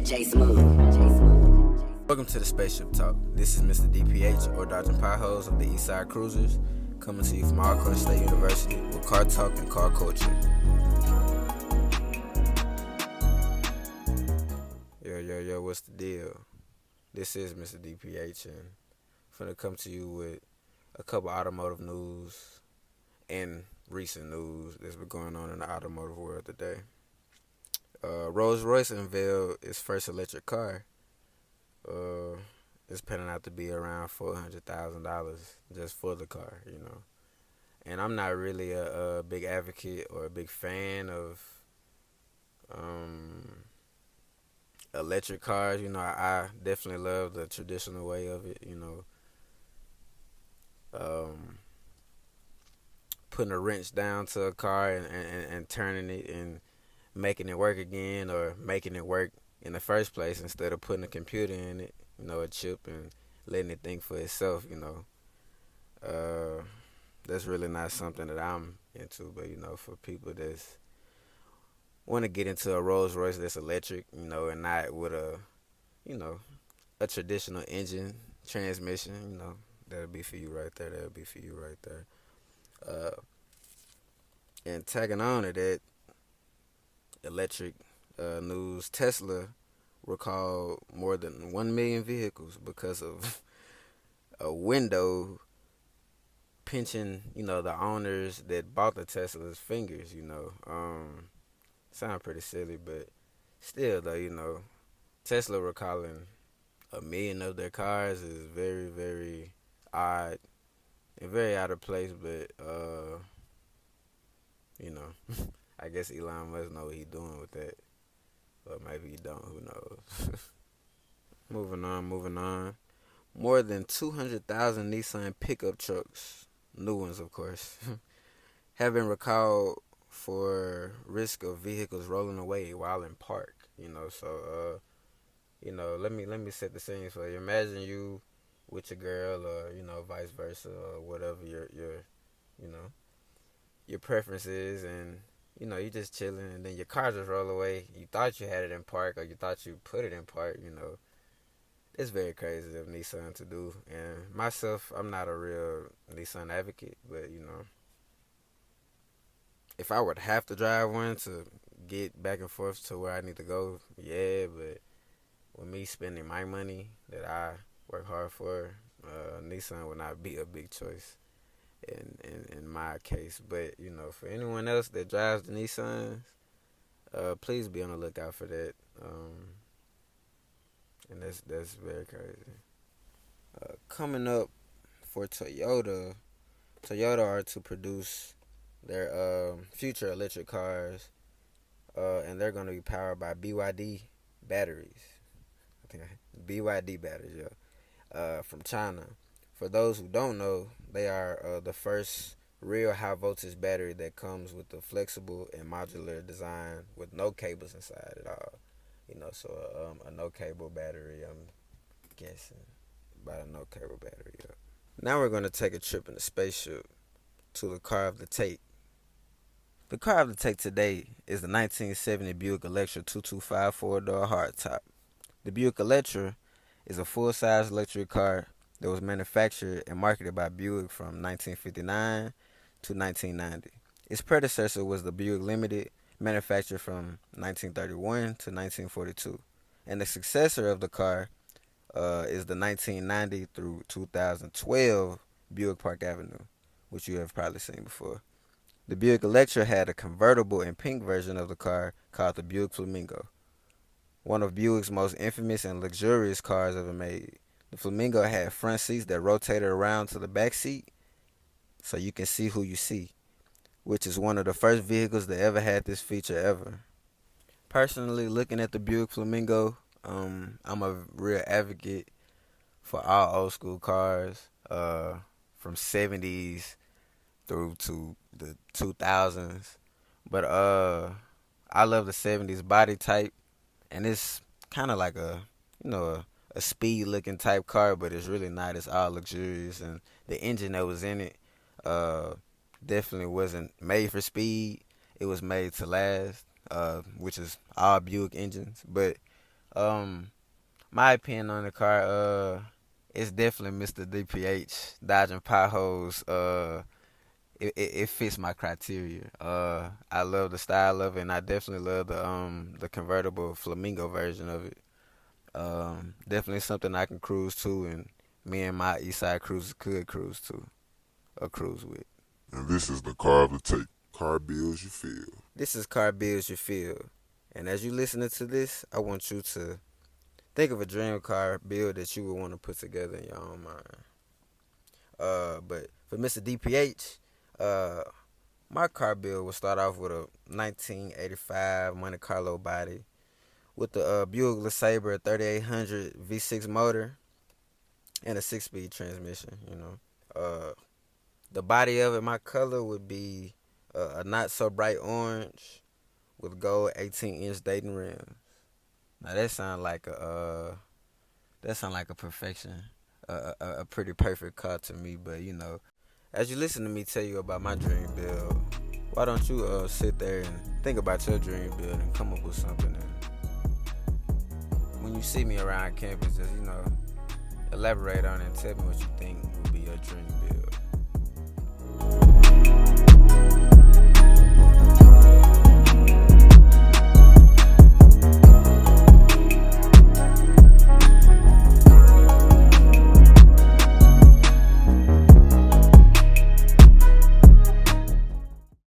Welcome to the Spaceship Talk. This is Mr. DPH, or Dodging Potholes of the Eastside Cruisers, coming to you from Alcorn State University with car talk and car culture. Yo, what's the deal? This is Mr. DPH, and I'm finna come to you with a couple automotive news and recent news that's been going on in the automotive world today. Rolls-Royce unveiled its first electric car. It's panning out to be around $400,000 just for the car, And I'm not really a big advocate or a big fan of electric cars. I definitely love the traditional way of it, putting a wrench down to a car and turning it and making it work again, or making it work in the first place instead of putting a computer in it, a chip, and letting it think for itself. That's really not something that I'm into. But for people that's want to get into a Rolls Royce that's electric, and not with a traditional engine transmission, that'll be for you right there. And tagging on to that electric news, Tesla recalled more than 1 million vehicles because of a window pinching, the owners that bought the Tesla's fingers. Sound pretty silly, but still though, Tesla recalling 1 million of their cars is very, very odd and very out of place. But I guess Elon Musk know what he's doing with that, but maybe he don't. Who knows? Moving on. More than 200,000 Nissan pickup trucks, new ones of course, have been recalled for risk of vehicles rolling away while in park. So let me set the scene for you. Imagine you with your girl, or vice versa, or whatever your preference is, and you just chilling, and then your car just roll away. You thought you had it in park, or you thought you put it in park. It's very crazy of Nissan to do. And myself, I'm not a real Nissan advocate, but if I would have to drive one to get back and forth to where I need to go, yeah. But with me spending my money that I work hard for, Nissan would not be a big choice in my case. But for anyone else that drives the Nissans, please be on the lookout for that. And that's very crazy. Coming up for Toyota are to produce their future electric cars, and they're going to be powered by BYD batteries. BYD batteries, from China. For those who don't know, they are the first real high voltage battery that comes with a flexible and modular design with no cables inside at all. So a no cable battery, I'm guessing about a no cable battery. Yeah. Now we're going to take a trip in the spaceship to the car of the take. The car of the take today is the 1970 Buick Electra 225 four-door hardtop. The Buick Electra is a full-size electric car that was manufactured and marketed by Buick from 1959 to 1990. Its predecessor was the Buick Limited, manufactured from 1931 to 1942. And the successor of the car is the 1990 through 2012 Buick Park Avenue, which you have probably seen before. The Buick Electra had a convertible and pink version of the car called the Buick Flamingo, one of Buick's most infamous and luxurious cars ever made. The Flamingo had front seats that rotated around to the back seat so you can see who you see, which is one of the first vehicles that ever had this feature ever. Personally, looking at the Buick Flamingo, I'm a real advocate for all old school cars, from 70s through to the 2000s. But I love the 70s body type, and it's kind of like a speed looking type car, but it's really not. It's all luxurious, and the engine that was in it definitely wasn't made for speed. It was made to last, which is all Buick engines. But My opinion on the car, it's definitely Mr. DPH, dodging potholes. It fits my criteria. I love the style of it, and I definitely love the convertible flamingo version of it. Definitely something I can cruise to, and me and my Eastside cruisers could cruise to or cruise with. And this is the car of the tape. Car bills you feel. This is Car Bills You Feel, and as you listening to this, I want you to think of a dream car build that you would want to put together in your own mind. But for Mr. DPH, my car build will start off with a 1985 Monte Carlo body with the Buick LeSabre 3800 V6 motor and a 6-speed transmission. The body of it, my color would be a not so bright orange with gold 18-inch Dayton rims. Now that sound like a perfection, a pretty perfect car to me. But as you listen to me tell you about my dream build, why don't you sit there and think about your dream build and come up with something? And when you see me around campus, just elaborate on it and tell me what you think would be your dream build.